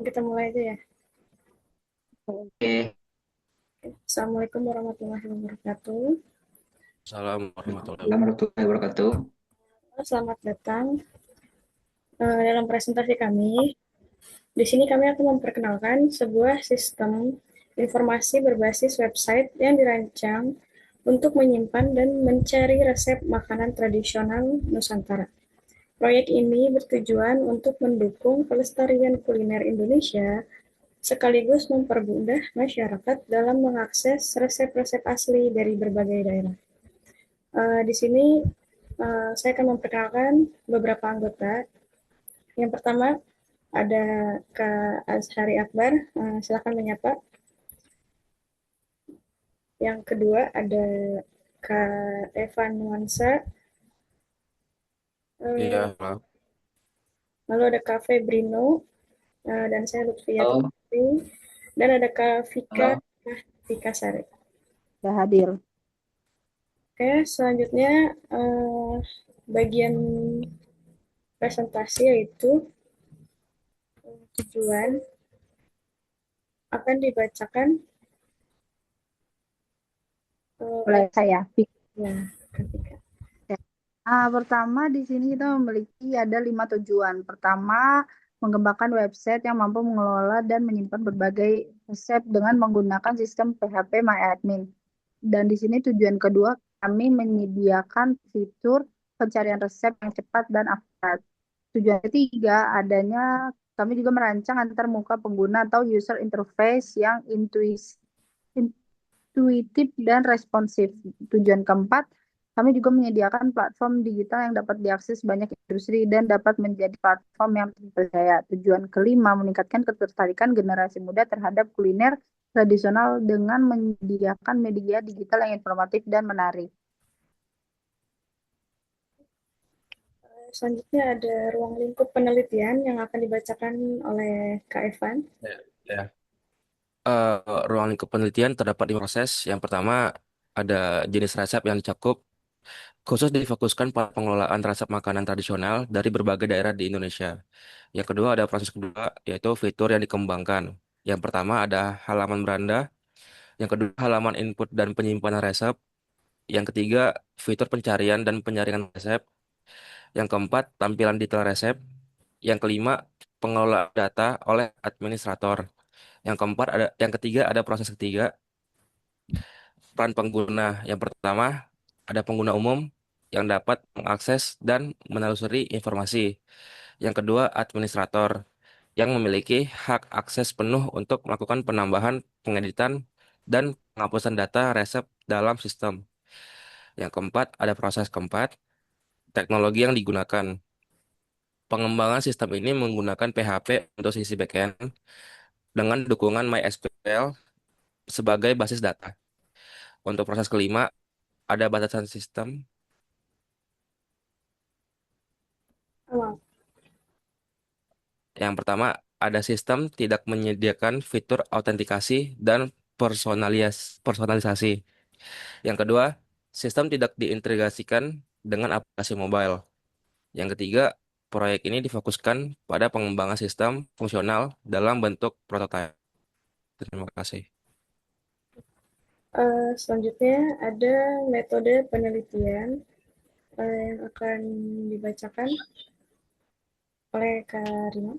Kita mulai aja ya. Oke, Assalamualaikum warahmatullahi wabarakatuh. Assalamualaikum warahmatullahi warahmatullahi wabarakatuh. Selamat datang dalam presentasi kami. Di sini kami akan memperkenalkan sebuah sistem informasi berbasis website yang dirancang untuk menyimpan dan mencari resep makanan tradisional Nusantara. Proyek ini bertujuan untuk mendukung pelestarian kuliner Indonesia sekaligus mempermudah masyarakat dalam mengakses resep-resep asli dari berbagai daerah. Di sini saya akan memperkenalkan beberapa anggota. Yang pertama ada Kak Azhari Akbar, silakan menyapa. Yang kedua ada Kak Evan Nuansa, Iya, eh, halo. lalu ada Kak Febrino, dan saya Lutfia Halo, Tutri, dan ada Kak Vika, halo. Vika Sari. Sudah hadir. Oke, selanjutnya bagian presentasi yaitu tujuan akan dibacakan oleh Oleh saya. ya, Kak Vika. Pertama di sini kita memiliki ada 5 tujuan. Pertama, mengembangkan website yang mampu mengelola dan menyimpan berbagai resep dengan menggunakan sistem PHP MyAdmin. Dan di sini tujuan kedua, kami menyediakan fitur pencarian resep yang cepat dan akurat. Tujuan ketiga, kami juga merancang antar muka pengguna atau user interface yang intuitif dan responsif. Tujuan keempat, kami juga menyediakan platform digital yang dapat diakses banyak industri dan dapat menjadi platform yang terpercaya. Tujuan kelima, meningkatkan ketertarikan generasi muda terhadap kuliner tradisional dengan menyediakan media digital yang informatif dan menarik. Selanjutnya ada ruang lingkup penelitian yang akan dibacakan oleh Kak Evan. Ya, ya. Ruang lingkup penelitian terdapat di proses. Yang pertama, ada jenis resep yang dicakup, khusus difokuskan pada pengelolaan resep makanan tradisional dari berbagai daerah di Indonesia. Yang kedua, ada proses kedua, yaitu fitur yang dikembangkan. Yang pertama ada halaman beranda, yang kedua halaman input dan penyimpanan resep, yang ketiga fitur pencarian dan penyaringan resep, yang keempat tampilan detail resep, yang kelima pengelolaan data oleh administrator. Yang ketiga ada proses ketiga, peran pengguna. Yang pertama, ada pengguna umum yang dapat mengakses dan menelusuri informasi. Yang kedua, administrator yang memiliki hak akses penuh untuk melakukan penambahan, pengeditan, dan penghapusan data resep dalam sistem. Yang keempat, ada proses keempat, teknologi yang digunakan. Pengembangan sistem ini menggunakan PHP untuk sisi backend dengan dukungan MySQL sebagai basis data. Untuk proses kelima, ada batasan sistem. Awal. Yang pertama, ada sistem tidak menyediakan fitur autentikasi dan personalisasi. Yang kedua, sistem tidak diintegrasikan dengan aplikasi mobile. Yang ketiga, proyek ini difokuskan pada pengembangan sistem fungsional dalam bentuk prototipe. Terima kasih. Selanjutnya ada metode penelitian yang akan dibacakan oleh Kak Rima.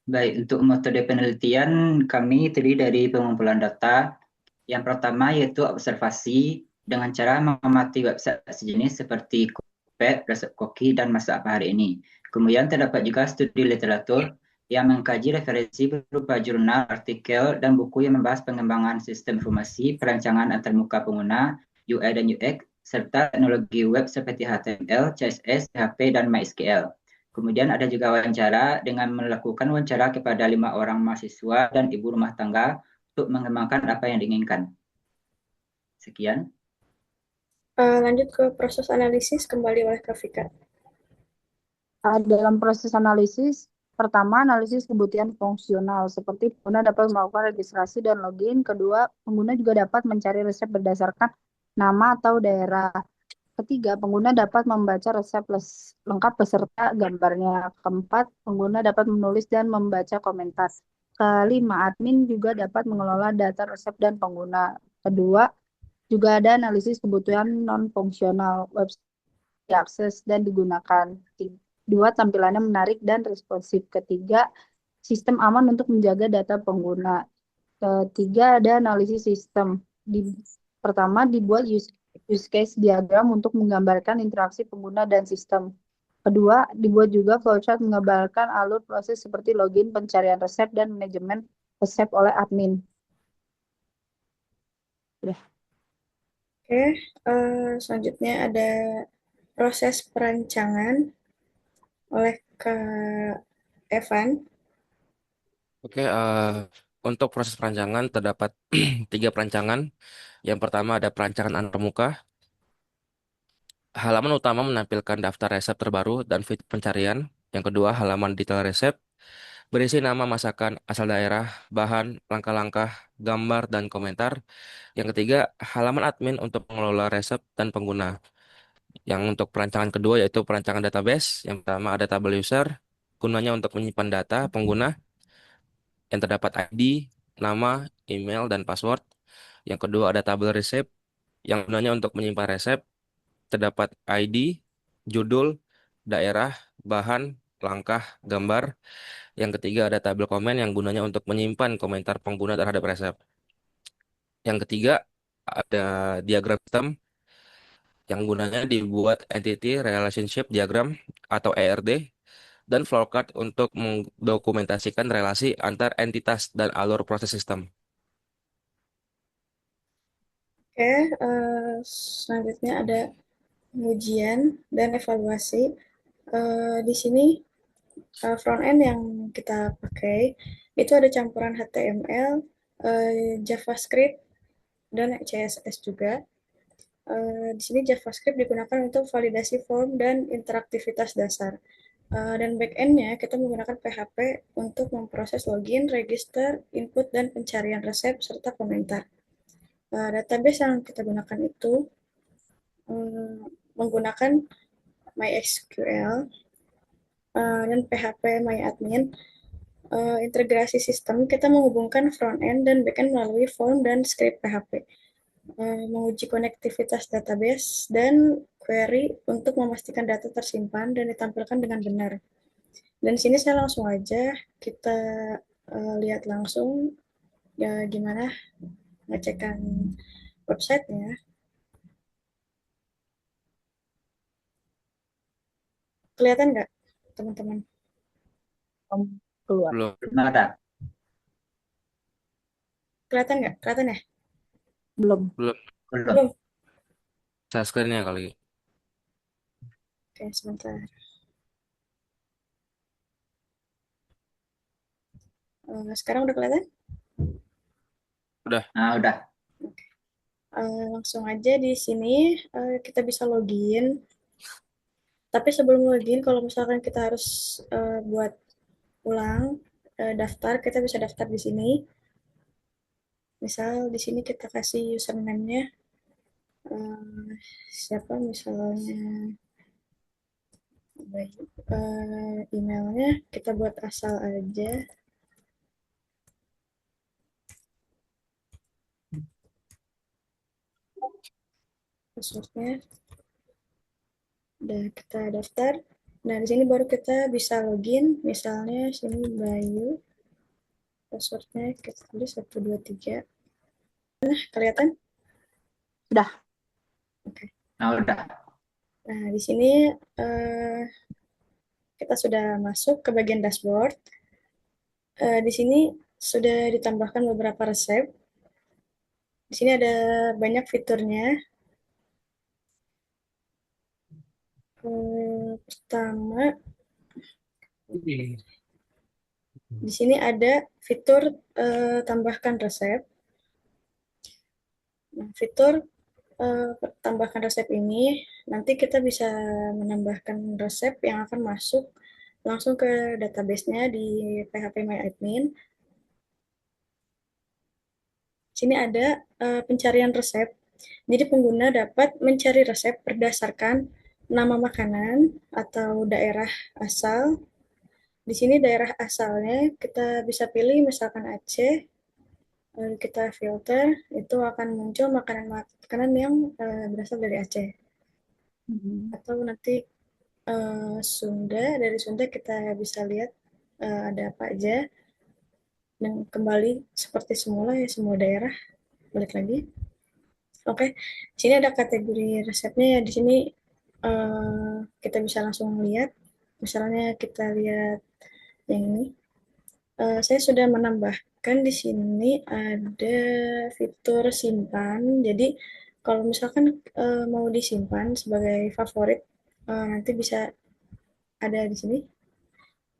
Baik, untuk metode penelitian kami terdiri dari pengumpulan data. Yang pertama yaitu observasi dengan cara mengamati website sejenis seperti Cookpad, Resep Koki, dan Masak Apa Hari Ini. Kemudian terdapat juga studi literatur yang mengkaji referensi berupa jurnal, artikel, dan buku yang membahas pengembangan sistem informasi, perancangan antarmuka pengguna, UI dan UX, serta teknologi web seperti HTML, CSS, PHP, dan MySQL. Kemudian ada juga wawancara dengan melakukan wawancara kepada 5 orang mahasiswa dan ibu rumah tangga untuk mengembangkan apa yang diinginkan. Sekian. Lanjut ke proses analisis kembali oleh Kak Vika. Dalam proses analisis, pertama analisis kebutuhan fungsional, seperti pengguna dapat melakukan registrasi dan login. Kedua, pengguna juga dapat mencari resep berdasarkan nama atau daerah. Ketiga, pengguna dapat membaca resep lengkap beserta gambarnya. Keempat, pengguna dapat menulis dan membaca komentar. Kelima, admin juga dapat mengelola data resep dan pengguna. Kedua, juga ada analisis kebutuhan non-fungsional website diakses dan digunakan. Dua, tampilannya menarik dan responsif. Ketiga, sistem aman untuk menjaga data pengguna. Ketiga, ada analisis sistem. Di, Pertama, dibuat use case diagram untuk menggambarkan interaksi pengguna dan sistem. Kedua, dibuat juga flowchart menggambarkan alur proses seperti login, pencarian resep, dan manajemen resep oleh admin. Udah. Oke, selanjutnya ada proses perancangan oleh Kak Evan. Oke, untuk proses perancangan terdapat 3 perancangan. Yang pertama ada perancangan antarmuka. Halaman utama menampilkan daftar resep terbaru dan fitur pencarian. Yang kedua, halaman detail resep berisi nama masakan, asal daerah, bahan, langkah-langkah, gambar, dan komentar. Yang ketiga, halaman admin untuk mengelola resep dan pengguna. Yang untuk perancangan kedua yaitu perancangan database. Yang pertama ada tabel user, gunanya untuk menyimpan data pengguna yang terdapat ID, nama, email, dan password. Yang kedua ada tabel resep, yang gunanya untuk menyimpan resep, terdapat ID, judul, daerah, bahan, langkah, gambar. Yang ketiga ada tabel komen yang gunanya untuk menyimpan komentar pengguna terhadap resep. Yang ketiga ada diagram sistem yang gunanya dibuat Entity Relationship Diagram atau ERD dan flowchart untuk mendokumentasikan relasi antar entitas dan alur proses sistem. Oke, selanjutnya ada pengujian dan evaluasi. Di sini front end yang kita pakai itu ada campuran HTML, JavaScript, dan CSS juga. Di sini JavaScript digunakan untuk validasi form dan interaktivitas dasar. Dan backend-nya kita menggunakan PHP untuk memproses login, register, input, dan pencarian resep, serta komentar. Database yang kita gunakan itu menggunakan MySQL dan PHP MyAdmin. Integrasi sistem kita menghubungkan front end dan backend melalui form dan script PHP. Menguji konektivitas database dan query untuk memastikan data tersimpan dan ditampilkan dengan benar. Dan di sini saya langsung aja kita lihat langsung ya gimana ngecekan websitenya. Kelihatan nggak, teman-teman? Keluar. Belum, Belum ada. Kelihatan nggak? Kelihatan ya? Belum. belum. Belum. Belum. Saya screen-nya kali. Oke, sebentar. Sekarang udah kelihatan? Udah. Nah, udah. Langsung aja di sini kita bisa login. Tapi sebelum login, kalau misalkan kita harus buat ulang daftar, kita bisa daftar di sini. Misal di sini kita kasih username-nya siapa misalnya emailnya kita buat asal aja. Passwordnya udah kita daftar. Nah, di sini baru kita bisa login. Misalnya sini Bayu. Passwordnya kita tulis 123. Nah, kelihatan? Sudah. Oke. Nah, udah. Nah, di sini kita sudah masuk ke bagian dashboard. Di sini sudah ditambahkan beberapa resep. Di sini ada banyak fiturnya. Pertama, di sini ada fitur tambahkan resep. Nah, fitur tambahkan resep ini nanti kita bisa menambahkan resep yang akan masuk langsung ke database-nya di PHP MyAdmin. Sini ada pencarian resep. Jadi pengguna dapat mencari resep berdasarkan nama makanan atau daerah asal. Di sini daerah asalnya kita bisa pilih misalkan Aceh, lalu kita filter, itu akan muncul makanan-makanan yang berasal dari Aceh. Atau nanti Sunda, dari Sunda kita bisa lihat ada apa aja, dan kembali seperti semula ya, semua daerah balik lagi. Oke, di sini ada kategori resepnya ya. Di sini kita bisa langsung lihat. Misalnya kita lihat yang ini. Saya sudah menambahkan di sini ada fitur simpan. Jadi kalau misalkan mau disimpan sebagai favorit, nanti bisa ada di sini.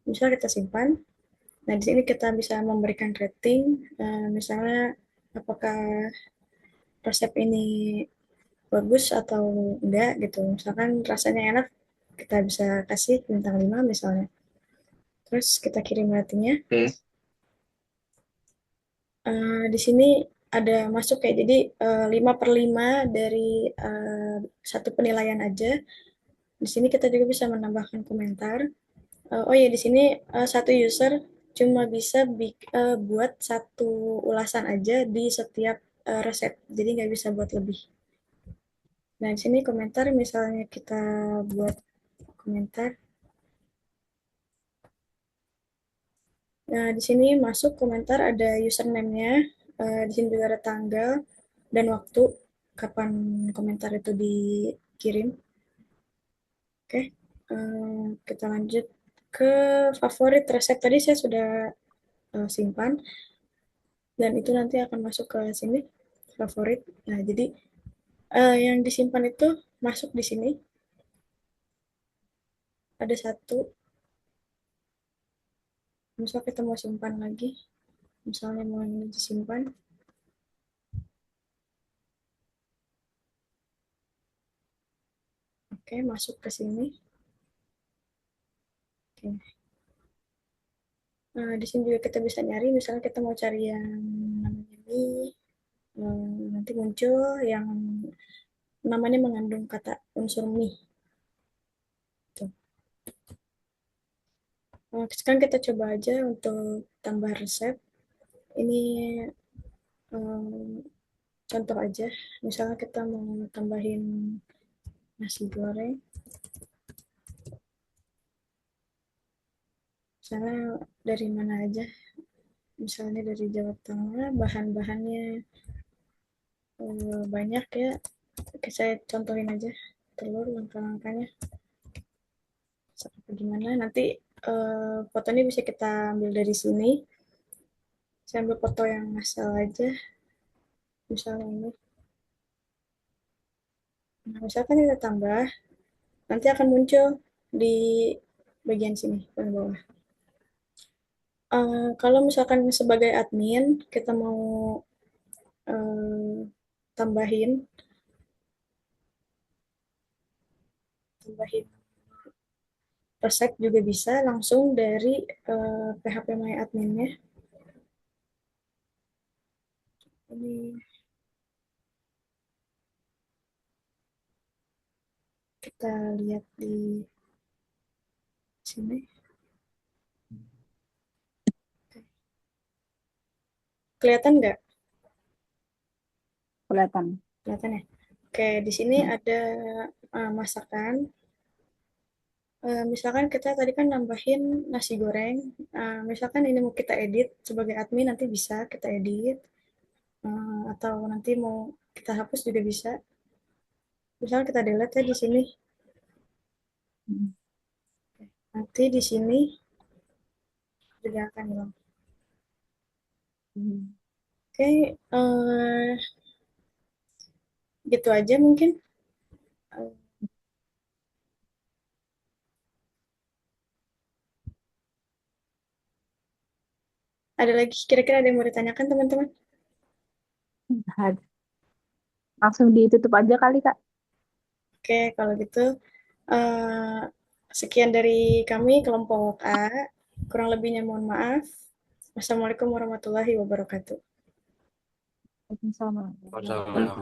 Misal kita simpan. Nah, di sini kita bisa memberikan rating, misalnya apakah resep ini bagus atau enggak gitu. Misalkan rasanya enak, kita bisa kasih bintang 5 misalnya. Terus kita kirim ratingnya. Oke. Di sini ada masuk kayak jadi 5/5 dari satu penilaian aja. Di sini kita juga bisa menambahkan komentar. Oh ya, di sini satu user cuma bisa buat satu ulasan aja di setiap resep. Jadi nggak bisa buat lebih. Nah, di sini komentar, misalnya kita buat komentar. Nah, di sini masuk komentar ada username-nya, di sini juga ada tanggal dan waktu kapan komentar itu dikirim. Oke, kita lanjut ke favorit resep. Tadi saya sudah simpan, dan itu nanti akan masuk ke sini, favorit. Nah, jadi yang disimpan itu masuk di sini. Ada satu, misal kita mau simpan lagi, misalnya mau ini disimpan. Oke, masuk ke sini. Oke. Nah, di sini juga kita bisa nyari, misalnya kita mau cari yang namanya mie, nanti muncul yang namanya mengandung kata unsur mie. Tuh. Sekarang kita coba aja untuk tambah resep. Ini contoh aja, misalnya kita mau tambahin nasi goreng. Misalnya dari mana aja, misalnya dari Jawa Tengah, bahan-bahannya banyak ya. Oke, saya contohin aja telur, langkah-langkahnya seperti gimana. Nanti fotonya bisa kita ambil dari sini. Saya ambil foto yang asal aja, misalnya ini. Nah, misalkan kita tambah, nanti akan muncul di bagian sini, bagian bawah. Kalau misalkan sebagai admin, kita mau tambahin resep juga bisa langsung dari PHP My Admin-nya. Ini kita lihat di sini. Kelihatan nggak? Kelihatan. Kelihatan ya? Oke, di sini ada masakan. Misalkan kita tadi kan nambahin nasi goreng. Misalkan ini mau kita edit sebagai admin, nanti bisa kita edit. Atau nanti mau kita hapus juga bisa. Misalkan kita delete ya di sini. Nanti di sini juga akan hilang. Oke, gitu aja mungkin. Ada lagi kira-kira ada yang mau ditanyakan teman-teman? Langsung ditutup aja kali, Kak. Oke, kalau gitu eh, sekian dari kami kelompok A. Kurang lebihnya mohon maaf. Wassalamualaikum warahmatullahi wabarakatuh. Sama. Sama.